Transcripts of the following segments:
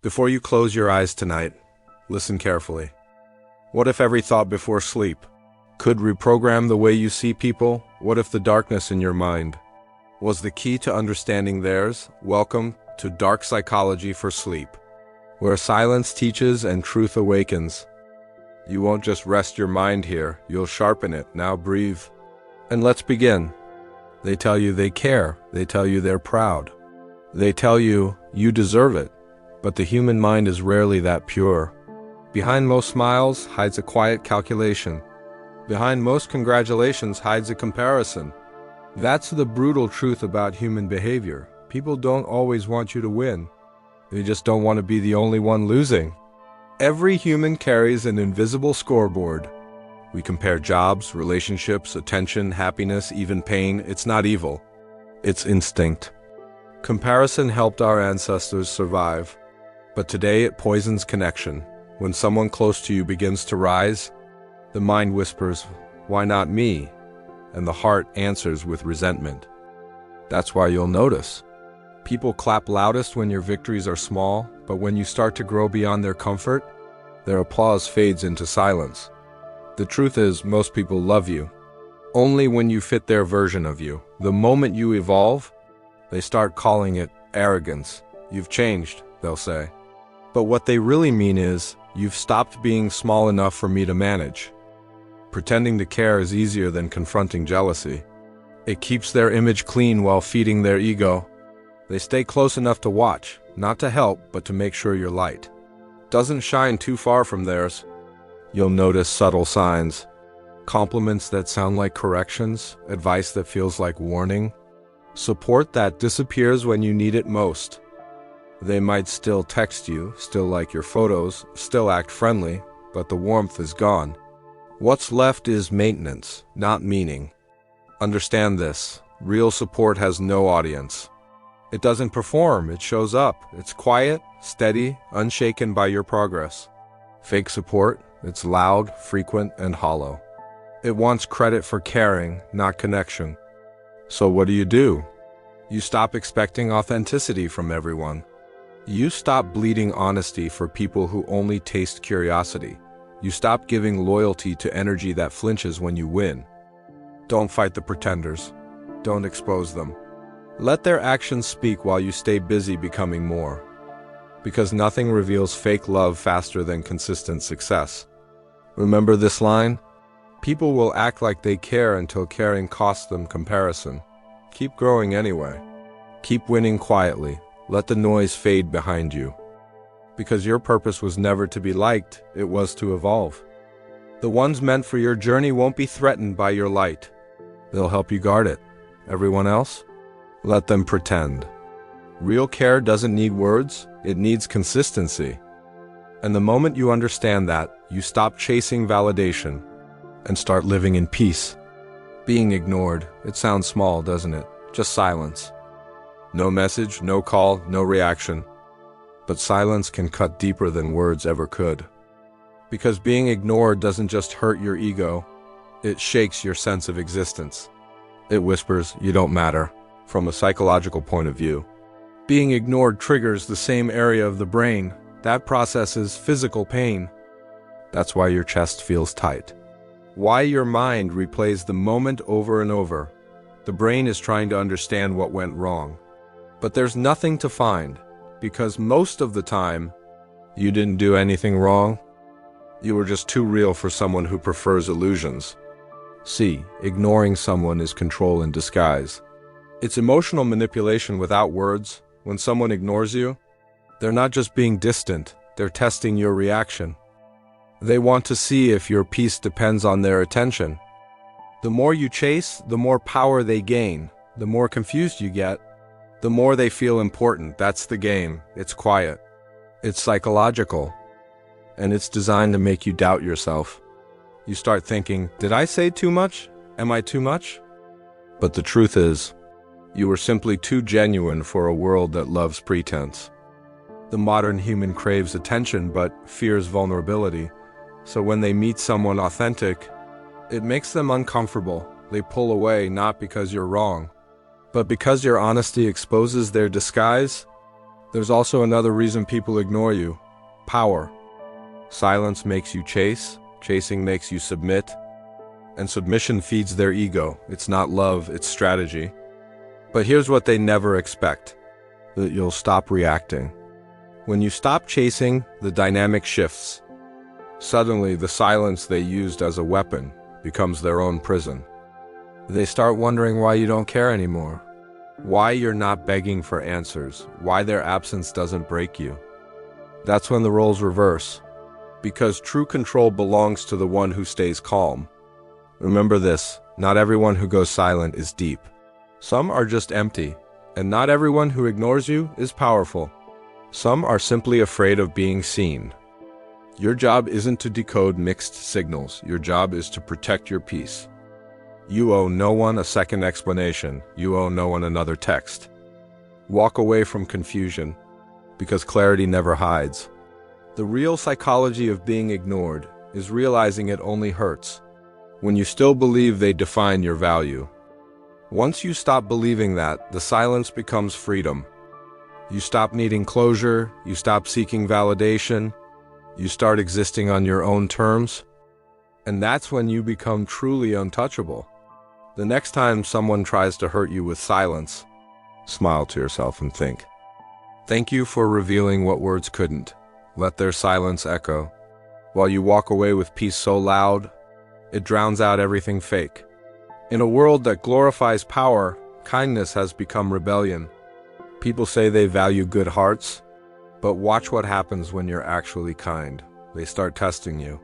Before you close your eyes tonight, listen carefully. What if every thought before sleep could reprogram the way you see people? What if the darkness in your mind was the key to understanding theirs? Welcome to Dark Psychology for Sleep, where silence teaches and truth awakens. You won't just rest your mind here, you'll sharpen it. Now breathe. And let's begin. They tell you they care. They tell you they're proud. They tell you you deserve it. But the human mind is rarely that pure. Behind most smiles hides a quiet calculation. Behind most congratulations hides a comparison. That's the brutal truth about human behavior. People don't always want you to win. They just don't want to be the only one losing. Every human carries an invisible scoreboard. We compare jobs, relationships, attention, happiness, even pain. It's not evil. It's instinct. Comparison helped our ancestors survive. But today it poisons connection. When someone close to you begins to rise, the mind whispers, "Why not me?" And the heart answers with resentment. That's why you'll notice. People clap loudest when your victories are small, but when you start to grow beyond their comfort, their applause fades into silence. The truth is, most people love you only when you fit their version of you. The moment you evolve, they start calling it arrogance. You've changed, they'll say. But what they really mean is, you've stopped being small enough for me to manage. Pretending to care is easier than confronting jealousy. It keeps their image clean while feeding their ego. They stay close enough to watch, not to help, but to make sure your light doesn't shine too far from theirs. You'll notice subtle signs. Compliments that sound like corrections, advice that feels like warning, support that disappears when you need it most. They might still text you, still like your photos, still act friendly, but the warmth is gone. What's left is maintenance, not meaning. Understand this. Real support has no audience. It doesn't perform, it shows up. It's quiet, steady, unshaken by your progress. Fake support, it's loud, frequent, and hollow. It wants credit for caring, not connection. So what do? You stop expecting authenticity from everyone. You stop bleeding honesty for people who only taste curiosity. You stop giving loyalty to energy that flinches when you win. Don't fight the pretenders. Don't expose them. Let their actions speak while you stay busy becoming more. Because nothing reveals fake love faster than consistent success. Remember this line? People will act like they care until caring costs them comparison. Keep growing anyway. Keep winning quietly. Let the noise fade behind you. Because your purpose was never to be liked, it was to evolve. The ones meant for your journey won't be threatened by your light. They'll help you guard it. Everyone else? Let them pretend. Real care doesn't need words, it needs consistency. And the moment you understand that, you stop chasing validation and start living in peace. Being ignored, it sounds small, doesn't it? Just silence. No message, no call, no reaction. But silence can cut deeper than words ever could. Because being ignored doesn't just hurt your ego, it shakes your sense of existence. It whispers, "You don't matter," from a psychological point of view. Being ignored triggers the same area of the brain that processes physical pain. That's why your chest feels tight. Why your mind replays the moment over and over. The brain is trying to understand what went wrong. But there's nothing to find, because most of the time, you didn't do anything wrong. You were just too real for someone who prefers illusions. See, ignoring someone is control in disguise. It's emotional manipulation without words. When someone ignores you, they're not just being distant, they're testing your reaction. They want to see if your peace depends on their attention. The more you chase, the more power they gain. The more confused you get, the more they feel important. That's the game. It's quiet. It's psychological. And it's designed to make you doubt yourself. You start thinking, did I say too much? Am I too much? But the truth is, you were simply too genuine for a world that loves pretense. The modern human craves attention but fears vulnerability. So when they meet someone authentic, it makes them uncomfortable. They pull away not because you're wrong, but because your honesty exposes their disguise. There's also another reason people ignore you: power. Silence makes you chase, chasing makes you submit, and submission feeds their ego. It's not love, it's strategy. But here's what they never expect: that you'll stop reacting. When you stop chasing, the dynamic shifts. Suddenly, the silence they used as a weapon becomes their own prison. They start wondering why you don't care anymore, why you're not begging for answers, why their absence doesn't break you. That's when the roles reverse, because true control belongs to the one who stays calm. Remember this: not everyone who goes silent is deep. Some are just empty, and not everyone who ignores you is powerful. Some are simply afraid of being seen. Your job isn't to decode mixed signals. Your job is to protect your peace. You owe no one a second explanation. You owe no one another text. Walk away from confusion, because clarity never hides. The real psychology of being ignored is realizing it only hurts when you still believe they define your value. Once you stop believing that, the silence becomes freedom. You stop needing closure, you stop seeking validation, you start existing on your own terms, and that's when you become truly untouchable. The next time someone tries to hurt you with silence, smile to yourself and think, "Thank you for revealing what words couldn't." Let their silence echo, while you walk away with peace so loud, it drowns out everything fake. In a world that glorifies power, kindness has become rebellion. People say they value good hearts, but watch what happens when you're actually kind. They start testing you,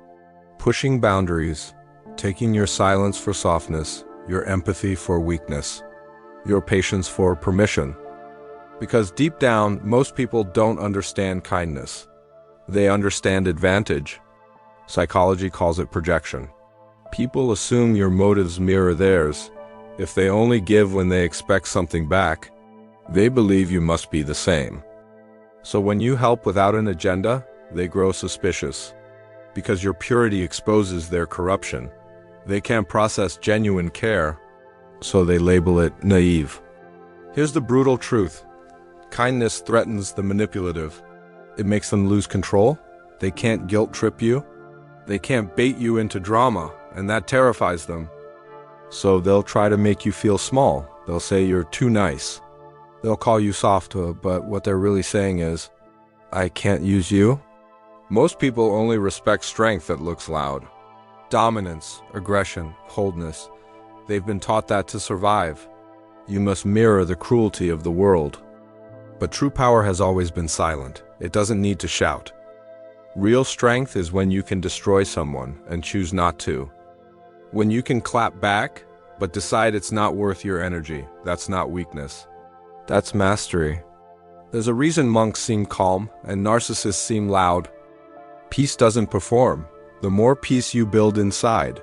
pushing boundaries, taking your silence for softness, your empathy for weakness, your patience for permission. Because deep down, most people don't understand kindness. They understand advantage. Psychology calls it projection. People assume your motives mirror theirs. If they only give when they expect something back, they believe you must be the same. So when you help without an agenda, they grow suspicious. Because your purity exposes their corruption. They can't process genuine care, so they label it naive. Here's the brutal truth: kindness threatens the manipulative. It makes them lose control. They can't guilt trip you. They can't bait you into drama, and that terrifies them. So they'll try to make you feel small. They'll say you're too nice. They'll call you soft, but what they're really saying is, "I can't use you." Most people only respect strength that looks loud. Dominance, aggression, coldness. They've been taught that to survive. You must mirror the cruelty of the world. But true power has always been silent. It doesn't need to shout. Real strength is when you can destroy someone and choose not to. When you can clap back, but decide it's not worth your energy. That's not weakness. That's mastery. There's a reason monks seem calm and narcissists seem loud. Peace doesn't perform. The more peace you build inside,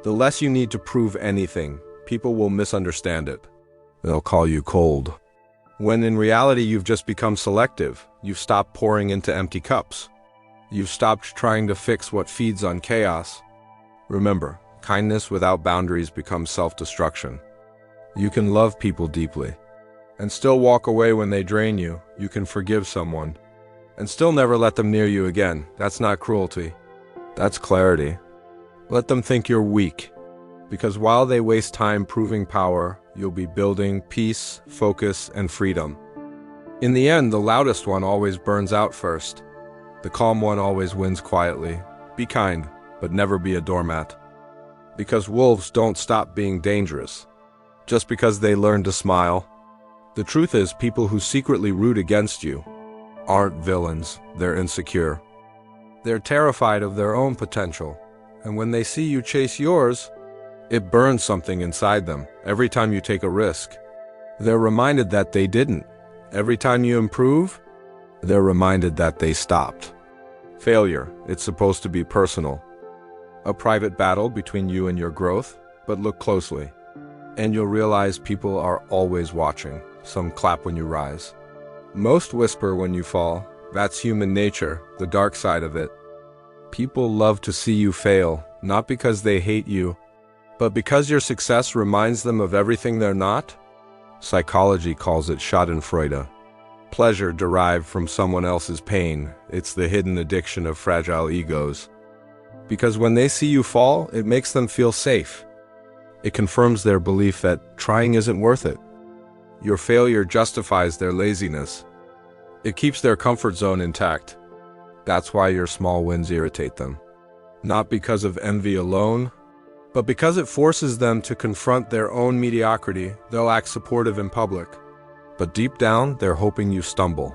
the less you need to prove anything. People will misunderstand it. They'll call you cold. When in reality you've just become selective. You've stopped pouring into empty cups. You've stopped trying to fix what feeds on chaos. Remember, kindness without boundaries becomes self-destruction. You can love people deeply and still walk away when they drain you. You can forgive someone and still never let them near you again. That's not cruelty. That's clarity. Let them think you're weak, because while they waste time proving power, you'll be building peace, focus, and freedom. In the end, the loudest one always burns out first. The calm one always wins quietly. Be kind, but never be a doormat. Because wolves don't stop being dangerous just because they learn to smile. The truth is, people who secretly root against you aren't villains. They're insecure. They're terrified of their own potential, and when they see you chase yours, it burns something inside them. Every time you take a risk, they're reminded that they didn't. Every time you improve, they're reminded that they stopped. Failure, it's supposed to be personal. A private battle between you and your growth, but look closely, and you'll realize people are always watching. Some clap when you rise. Most whisper when you fall. That's human nature, the dark side of it. People love to see you fail, not because they hate you, but because your success reminds them of everything they're not. Psychology calls it schadenfreude. pleasure derived from someone else's pain. It's the hidden addiction of fragile egos. Because when they see you fall, it makes them feel safe. It confirms their belief that trying isn't worth it. Your failure justifies their laziness. It keeps their comfort zone intact. That's why your small wins irritate them. Not because of envy alone, but because it forces them to confront their own mediocrity. They'll act supportive in public, but deep down, they're hoping you stumble.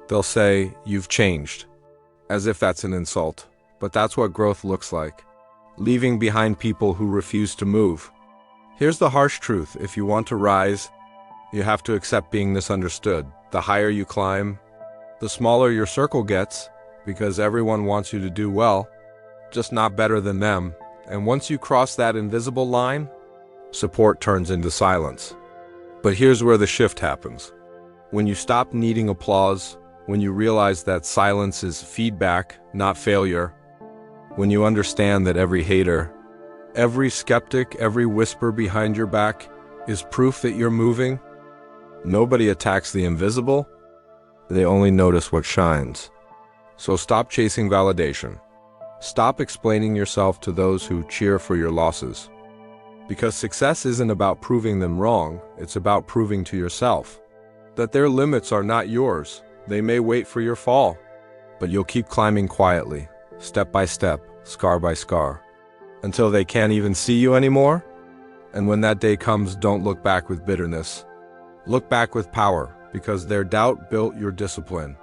They'll say, "You've changed," as if that's an insult. But that's what growth looks like. Leaving behind people who refuse to move. Here's the harsh truth. If you want to rise, you have to accept being misunderstood. The higher you climb, the smaller your circle gets, because everyone wants you to do well, just not better than them. And once you cross that invisible line, support turns into silence. But here's where the shift happens. When you stop needing applause, when you realize that silence is feedback, not failure, when you understand that every hater, every skeptic, every whisper behind your back is proof that you're moving. Nobody attacks the invisible. They only notice what shines. So stop chasing validation. Stop explaining yourself to those who cheer for your losses. Because success isn't about proving them wrong, it's about proving to yourself that their limits are not yours. They may wait for your fall, but you'll keep climbing quietly, step by step, scar by scar, until they can't even see you anymore. And when that day comes, don't look back with bitterness. Look back with power, because their doubt built your discipline.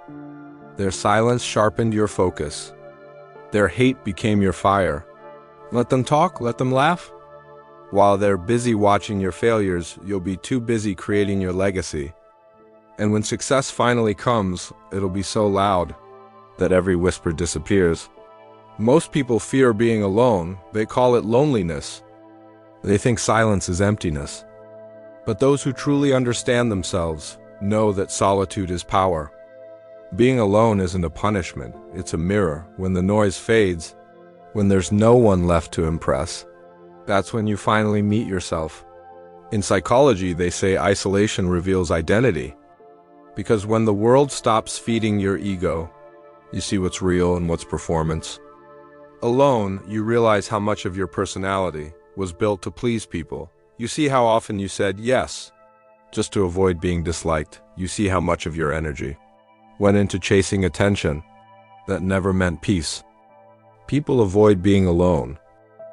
Their silence sharpened your focus. Their hate became your fire. Let them talk, let them laugh. While they're busy watching your failures, you'll be too busy creating your legacy. And when success finally comes, it'll be so loud that every whisper disappears. Most people fear being alone. They call it loneliness. They think silence is emptiness. But those who truly understand themselves know that solitude is power. Being alone isn't a punishment, it's a mirror. When the noise fades, when there's no one left to impress, that's when you finally meet yourself. In psychology, they say isolation reveals identity. Because when the world stops feeding your ego, you see what's real and what's performance. Alone, you realize how much of your personality was built to please people. You see how often you said yes, just to avoid being disliked. You see how much of your energy went into chasing attention that never meant peace. People avoid being alone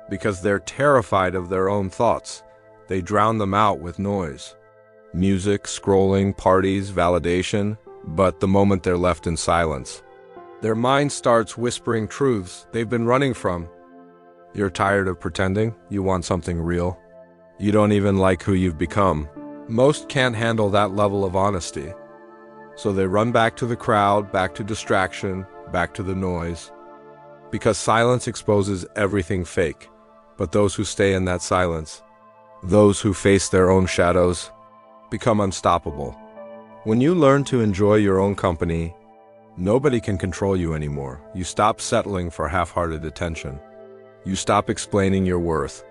because they're terrified of their own thoughts. They drown them out with noise. Music, scrolling, parties, validation. But the moment they're left in silence, their mind starts whispering truths they've been running from. You're tired of pretending. You want something real. You don't even like who you've become. Most can't handle that level of honesty. So they run back to the crowd, back to distraction, back to the noise. Because silence exposes everything fake. But those who stay in that silence, those who face their own shadows, become unstoppable. When you learn to enjoy your own company, nobody can control you anymore. You stop settling for half-hearted attention. You stop explaining your worth.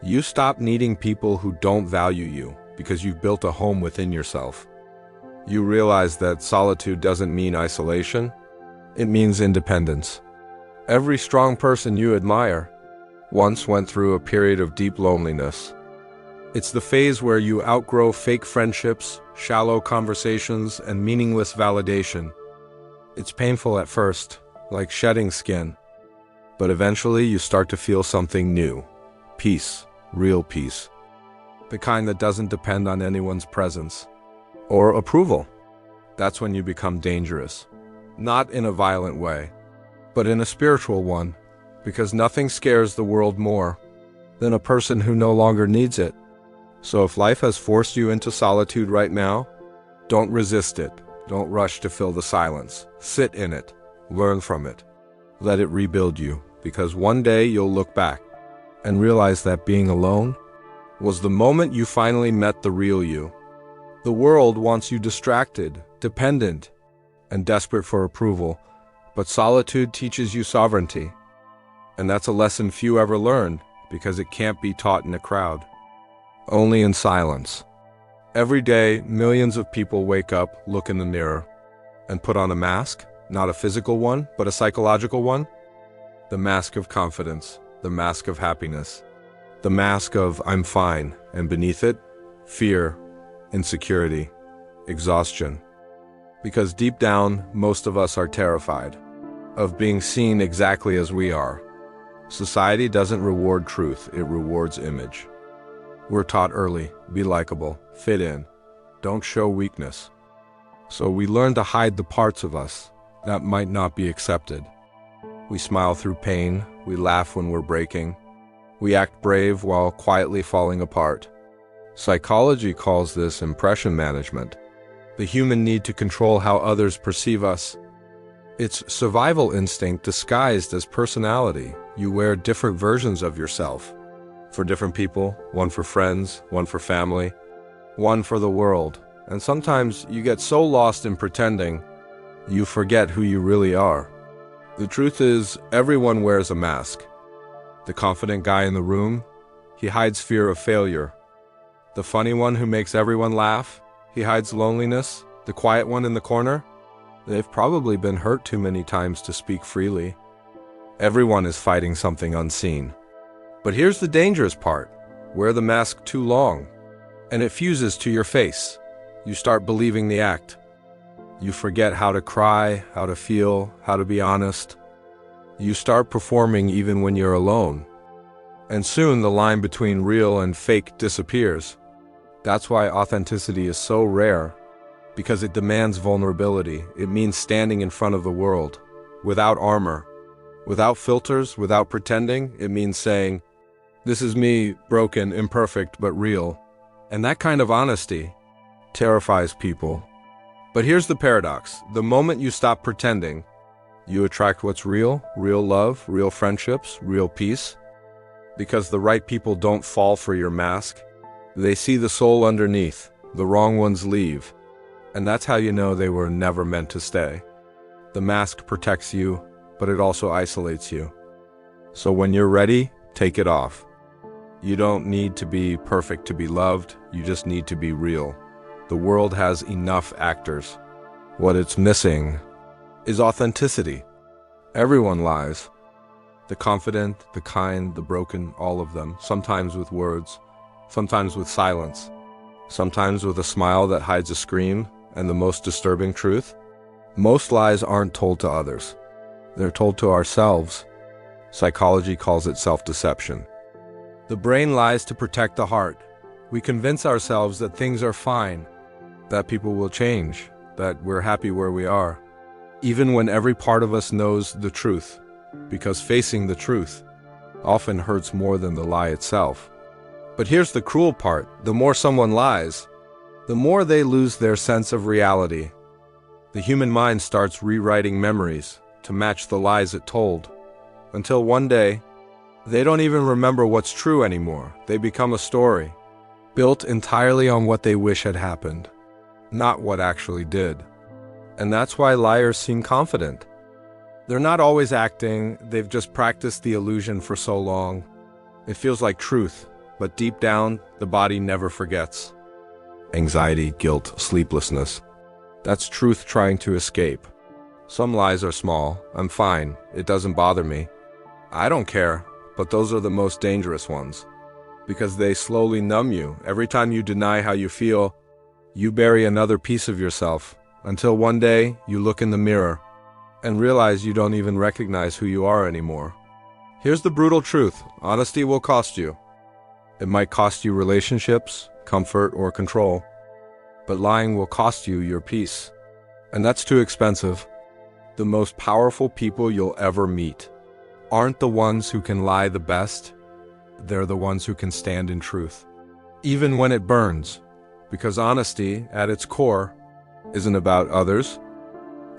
You stop needing people who don't value you because you've built a home within yourself. You realize that solitude doesn't mean isolation. It means independence. Every strong person you admire once went through a period of deep loneliness. It's the phase where you outgrow fake friendships, shallow conversations, and meaningless validation. It's painful at first, like shedding skin. But eventually you start to feel something new. Peace, real peace. The kind that doesn't depend on anyone's presence or approval. That's when you become dangerous. Not in a violent way, but in a spiritual one, because nothing scares the world more than a person who no longer needs it. So if life has forced you into solitude right now, don't resist it. Don't rush to fill the silence. Sit in it. Learn from it. Let it rebuild you, because one day you'll look back and realize that being alone was the moment you finally met the real you. The world wants you distracted, dependent, and desperate for approval, but solitude teaches you sovereignty. And that's a lesson few ever learn, because it can't be taught in a crowd. Only in silence. Every day, millions of people wake up, look in the mirror, and put on a mask, not a physical one, but a psychological one. The mask of confidence, the mask of happiness, the mask of I'm fine, and beneath it, fear, insecurity, exhaustion. Because deep down, most of us are terrified of being seen exactly as we are. Society doesn't reward truth, it rewards image. We're taught early, be likable, fit in, don't show weakness. So we learn to hide the parts of us that might not be accepted. We smile through pain, we laugh when we're breaking, we act brave while quietly falling apart. Psychology calls this impression management, the human need to control how others perceive us. It's survival instinct disguised as personality. You wear different versions of yourself. For different people, one for friends, one for family, one for the world. And sometimes you get so lost in pretending, you forget who you really are. The truth is, everyone wears a mask. The confident guy in the room, he hides fear of failure. The funny one who makes everyone laugh, he hides loneliness. The quiet one in the corner, they've probably been hurt too many times to speak freely. Everyone is fighting something unseen. But here's the dangerous part. Wear the mask too long, and it fuses to your face. You start believing the act. You forget how to cry, how to feel, how to be honest. You start performing even when you're alone. And soon the line between real and fake disappears. That's why authenticity is so rare, because it demands vulnerability. It means standing in front of the world, without armor, without filters, without pretending. It means saying, this is me, broken, imperfect, but real. And that kind of honesty terrifies people. But here's the paradox. The moment you stop pretending, you attract what's real, real love, real friendships, real peace. Because the right people don't fall for your mask. They see the soul underneath. The wrong ones leave. And that's how you know they were never meant to stay. The mask protects you, but it also isolates you. So when you're ready, take it off. You don't need to be perfect to be loved, you just need to be real. The world has enough actors. What it's missing is authenticity. Everyone lies. The confident, the kind, the broken, all of them, sometimes with words, sometimes with silence, sometimes with a smile that hides a scream. And the most disturbing truth? Most lies aren't told to others. They're told to ourselves. Psychology calls it self-deception. The brain lies to protect the heart. We convince ourselves that things are fine, that people will change, that we're happy where we are, even when every part of us knows the truth, because facing the truth often hurts more than the lie itself. But here's the cruel part. The more someone lies, the more they lose their sense of reality. The human mind starts rewriting memories to match the lies it told, until one day, they don't even remember what's true anymore. They become a story, built entirely on what they wish had happened, not what actually did. And that's why liars seem confident. They're not always acting, they've just practiced the illusion for so long. It feels like truth, but deep down, the body never forgets. Anxiety, guilt, sleeplessness. That's truth trying to escape. Some lies are small. I'm fine. It doesn't bother me. I don't care. But those are the most dangerous ones. Because they slowly numb you. Every time you deny how you feel, you bury another piece of yourself. Until one day, you look in the mirror and realize you don't even recognize who you are anymore. Here's the brutal truth. Honesty will cost you. It might cost you relationships, comfort, or control. But lying will cost you your peace. And that's too expensive. The most powerful people you'll ever meet aren't the ones who can lie the best. They're the ones who can stand in truth, even when it burns. Because honesty, at its core, isn't about others.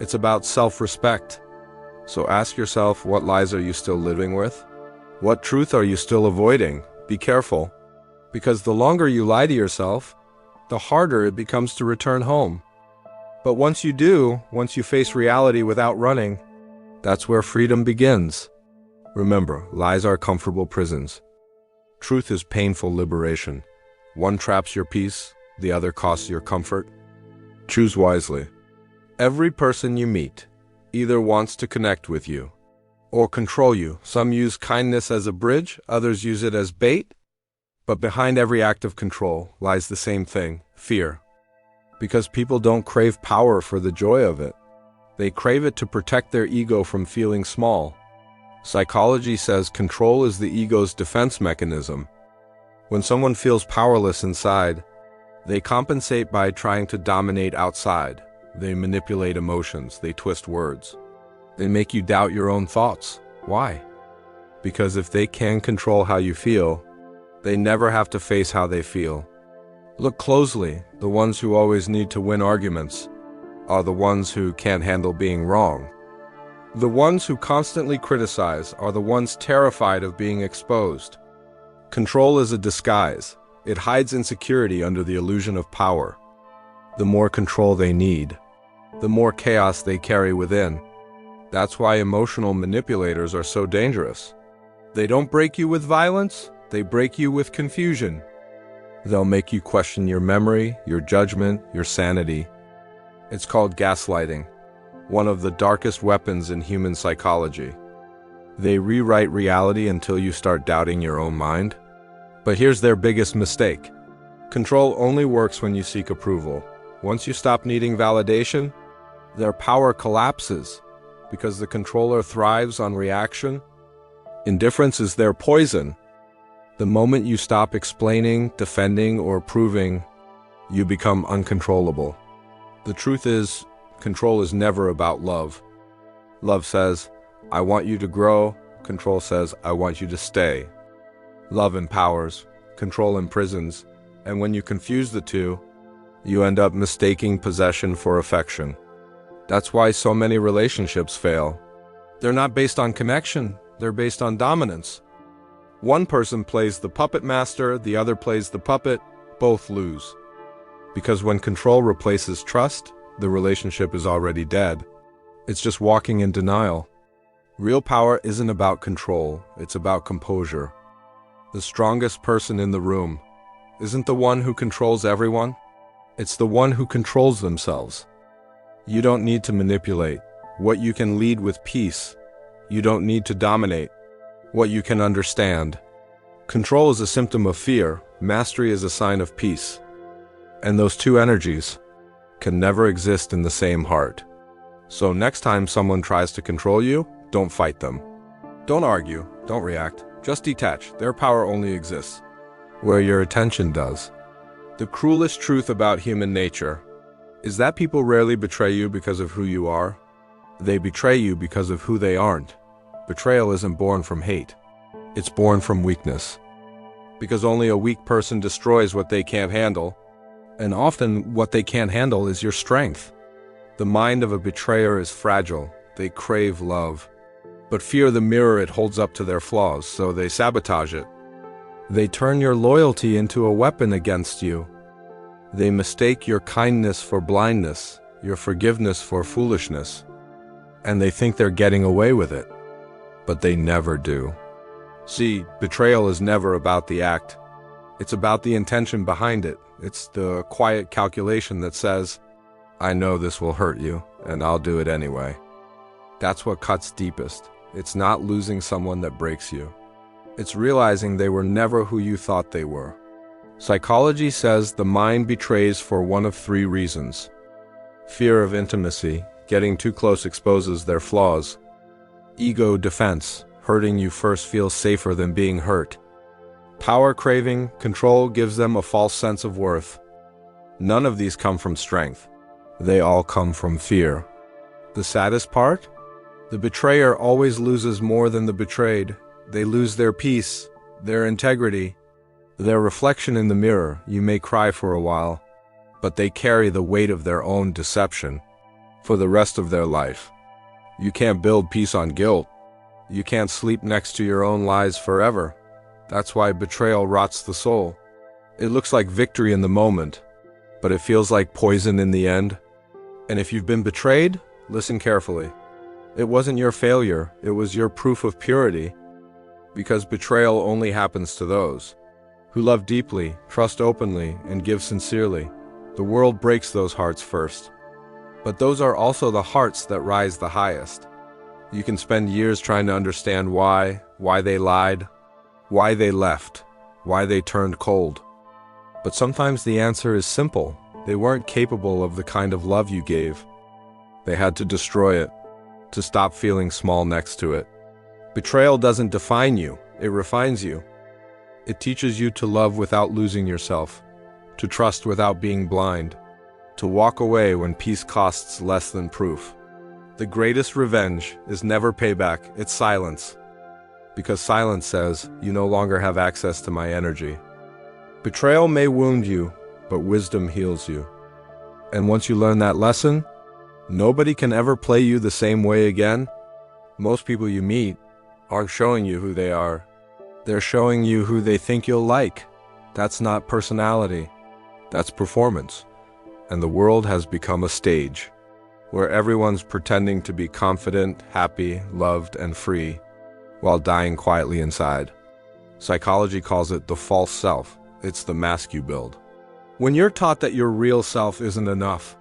It's about self-respect. So ask yourself, what lies are you still living with? What truth are you still avoiding? Be careful. Because the longer you lie to yourself, the harder it becomes to return home. But once you do, once you face reality without running, that's where freedom begins. Remember, lies are comfortable prisons. Truth is painful liberation. One traps your peace, the other costs your comfort. Choose wisely. Every person you meet either wants to connect with you or control you. Some use kindness as a bridge, others use it as bait. But behind every act of control lies the same thing, fear. Because people don't crave power for the joy of it. They crave it to protect their ego from feeling small. Psychology says control is the ego's defense mechanism. When someone feels powerless inside, they compensate by trying to dominate outside. They manipulate emotions, they twist words. They make you doubt your own thoughts. Why? Because if they can control how you feel, they never have to face how they feel. Look closely. The ones who always need to win arguments are the ones who can't handle being wrong. The ones who constantly criticize are the ones terrified of being exposed. Control is a disguise. It hides insecurity under the illusion of power. The more control they need, the more chaos they carry within. That's why emotional manipulators are so dangerous. They don't break you with violence, they break you with confusion. They'll make you question your memory, your judgment, your sanity. It's called gaslighting, one of the darkest weapons in human psychology. They rewrite reality until you start doubting your own mind. But here's their biggest mistake. Control only works when you seek approval. Once you stop needing validation, their power collapses because the controller thrives on reaction. Indifference is their poison. The moment you stop explaining, defending, or proving, you become uncontrollable. The truth is, control is never about love. Love says, I want you to grow. Control says, I want you to stay. Love empowers, control imprisons, and when you confuse the two, you end up mistaking possession for affection. That's why so many relationships fail. They're not based on connection, they're based on dominance. One person plays the puppet master, the other plays the puppet, both lose. Because when control replaces trust, the relationship is already dead. It's just walking in denial. Real power isn't about control, it's about composure. The strongest person in the room isn't the one who controls everyone, it's the one who controls themselves. You don't need to manipulate. What you can lead with peace. You don't need to dominate. What you can understand. Control is a symptom of fear. Mastery is a sign of peace. And those two energies can never exist in the same heart. So next time someone tries to control you, don't fight them. Don't argue, don't react, just detach. Their power only exists where your attention does. The cruelest truth about human nature is that people rarely betray you because of who you are. They betray you because of who they aren't. Betrayal isn't born from hate. It's born from weakness. Because only a weak person destroys what they can't handle. And often what they can't handle is your strength. The mind of a betrayer is fragile. They crave love, but fear the mirror it holds up to their flaws, so they sabotage it. They turn your loyalty into a weapon against you. They mistake your kindness for blindness, your forgiveness for foolishness. And they think they're getting away with it. But they never do. See, betrayal is never about the act. It's about the intention behind it. It's the quiet calculation that says, I know this will hurt you, and I'll do it anyway. That's what cuts deepest. It's not losing someone that breaks you. It's realizing they were never who you thought they were. Psychology says the mind betrays for one of three reasons. Fear of intimacy, getting too close exposes their flaws. Ego defense, hurting you first feels safer than being hurt. Power craving, control gives them a false sense of worth. None of these come from strength. They all come from fear. The saddest part? The betrayer always loses more than the betrayed. They lose their peace, their integrity, their reflection in the mirror. You may cry for a while, but they carry the weight of their own deception for the rest of their life. You can't build peace on guilt. You can't sleep next to your own lies forever. That's why betrayal rots the soul. It looks like victory in the moment, but it feels like poison in the end. And if you've been betrayed, listen carefully. It wasn't your failure, it was your proof of purity. Because betrayal only happens to those who love deeply, trust openly, and give sincerely. The world breaks those hearts first. But those are also the hearts that rise the highest. You can spend years trying to understand why they lied, why they left, why they turned cold. But sometimes the answer is simple. They weren't capable of the kind of love you gave. They had to destroy it, to stop feeling small next to it. Betrayal doesn't define you, it refines you. It teaches you to love without losing yourself, to trust without being blind, to walk away when peace costs less than proof. The greatest revenge is never payback, it's silence. Because silence says, you no longer have access to my energy. Betrayal may wound you, but wisdom heals you. And once you learn that lesson, nobody can ever play you the same way again. Most people you meet aren't showing you who they are. They're showing you who they think you'll like. That's not personality. That's performance. And the world has become a stage where everyone's pretending to be confident, happy, loved, and free while dying quietly inside. Psychology calls it the false self. It's the mask you build. When you're taught that your real self isn't enough,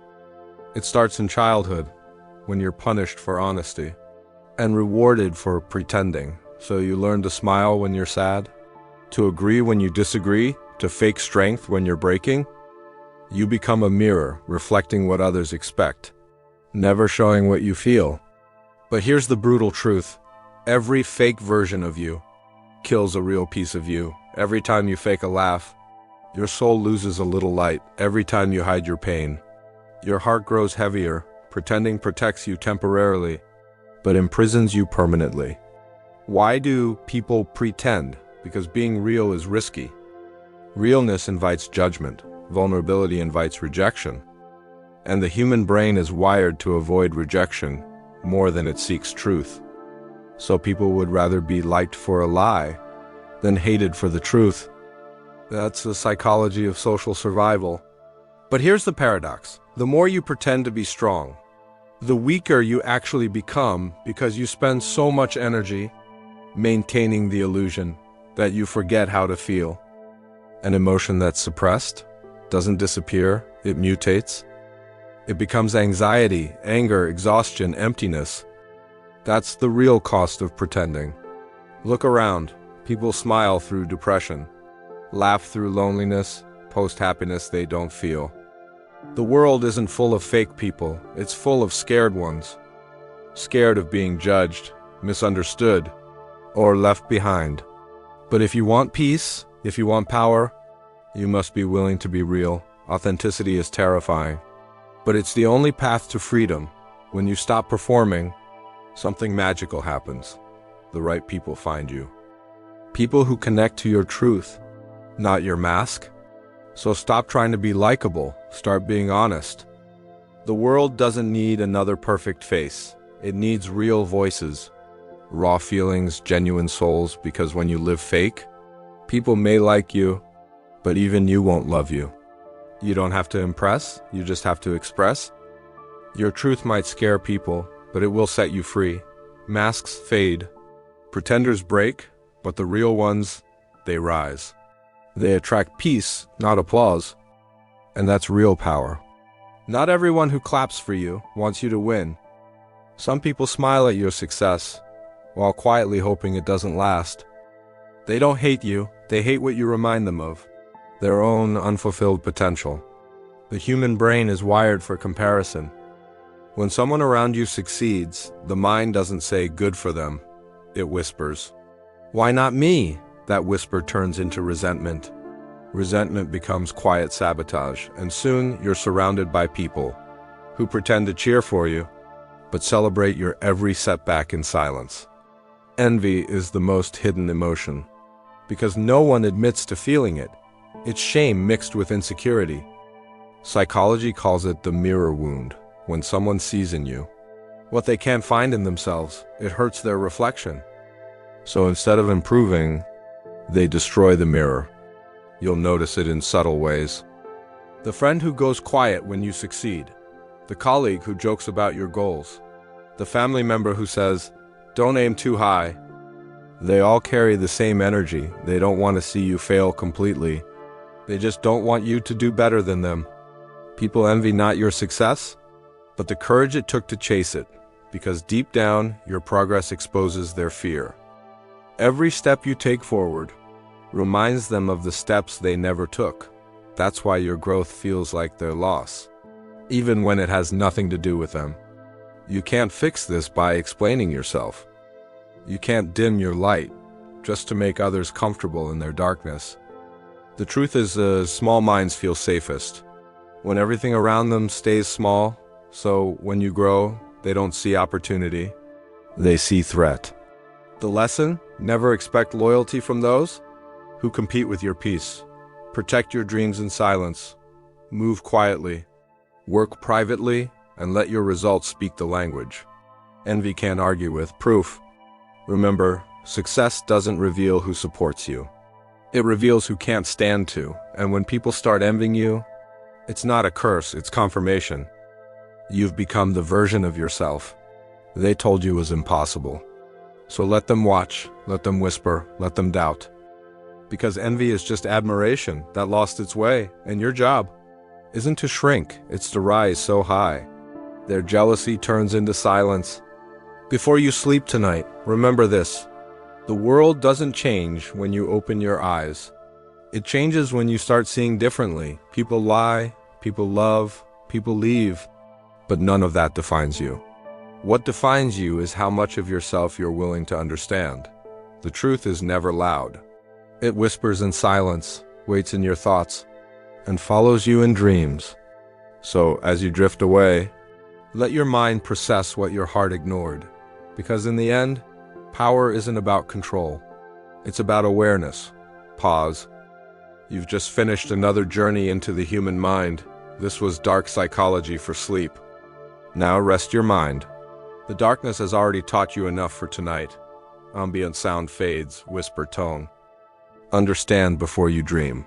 it starts in childhood, when you're punished for honesty and rewarded for pretending. So you learn to smile when you're sad, to agree when you disagree, to fake strength when you're breaking. You become a mirror, reflecting what others expect, never showing what you feel. But here's the brutal truth. Every fake version of you kills a real piece of you. Every time you fake a laugh, your soul loses a little light. Every time you hide your pain, your heart grows heavier. Pretending protects you temporarily, but imprisons you permanently. Why do people pretend? Because being real is risky. Realness invites judgment. Vulnerability invites rejection. And the human brain is wired to avoid rejection more than it seeks truth. So people would rather be liked for a lie than hated for the truth. That's the psychology of social survival. But here's the paradox. The more you pretend to be strong, the weaker you actually become, because you spend so much energy maintaining the illusion that you forget how to feel. An emotion that's suppressed doesn't disappear, it mutates. It becomes anxiety, anger, exhaustion, emptiness. That's the real cost of pretending. Look around. People smile through depression, laugh through loneliness, post happiness they don't feel. The world isn't full of fake people, it's full of scared ones. Scared of being judged, misunderstood, or left behind. But if you want peace, if you want power, you must be willing to be real. Authenticity is terrifying, but it's the only path to freedom. When you stop performing, something magical happens. The right people find you. People who connect to your truth, not your mask. So stop trying to be likable, start being honest. The world doesn't need another perfect face. It needs real voices, raw feelings, genuine souls, because when you live fake, people may like you, but even you won't love you. You don't have to impress, you just have to express. Your truth might scare people, but it will set you free. Masks fade, pretenders break, but the real ones, they rise. They attract peace, not applause. And that's real power. Not everyone who claps for you wants you to win. Some people smile at your success, while quietly hoping it doesn't last. They don't hate you, they hate what you remind them of. Their own unfulfilled potential. The human brain is wired for comparison. When someone around you succeeds, the mind doesn't say good for them. It whispers, "Why not me?" That whisper turns into resentment. Resentment becomes quiet sabotage, and soon you're surrounded by people who pretend to cheer for you, but celebrate your every setback in silence. Envy is the most hidden emotion, because no one admits to feeling it. It's shame mixed with insecurity. Psychology calls it the mirror wound. When someone sees in you what they can't find in themselves, it hurts their reflection. So instead of improving, they destroy the mirror. You'll notice it in subtle ways. The friend who goes quiet when you succeed. The colleague who jokes about your goals. The family member who says, "Don't aim too high." They all carry the same energy. They don't want to see you fail completely. They just don't want you to do better than them. People envy not your success, but the courage it took to chase it, because deep down, your progress exposes their fear. Every step you take forward reminds them of the steps they never took. That's why your growth feels like their loss, even when it has nothing to do with them. You can't fix this by explaining yourself. You can't dim your light just to make others comfortable in their darkness. The truth is, small minds feel safest when everything around them stays small, so when you grow, they don't see opportunity, they see threat. The lesson? Never expect loyalty from those who compete with your peace. Protect your dreams in silence. Move quietly. Work privately, and let your results speak the language envy can't argue with. Proof. Remember, success doesn't reveal who supports you. It reveals who can't stand to, and when people start envying you, it's not a curse, it's confirmation. You've become the version of yourself they told you was impossible. So let them watch, let them whisper, let them doubt. Because envy is just admiration that lost its way, and your job isn't to shrink, it's to rise so high. Their jealousy turns into silence. Before you sleep tonight, remember this. The world doesn't change when you open your eyes. It changes when you start seeing differently. People lie, people love, people leave, but none of that defines you. What defines you is how much of yourself you're willing to understand. The truth is never loud. It whispers in silence, waits in your thoughts, and follows you in dreams. So, as you drift away, let your mind process what your heart ignored. Because in the end, power isn't about control. It's about awareness. Pause. You've just finished another journey into the human mind. This was dark psychology for sleep. Now rest your mind. The darkness has already taught you enough for tonight. Ambient sound fades, whisper tone. Understand before you dream.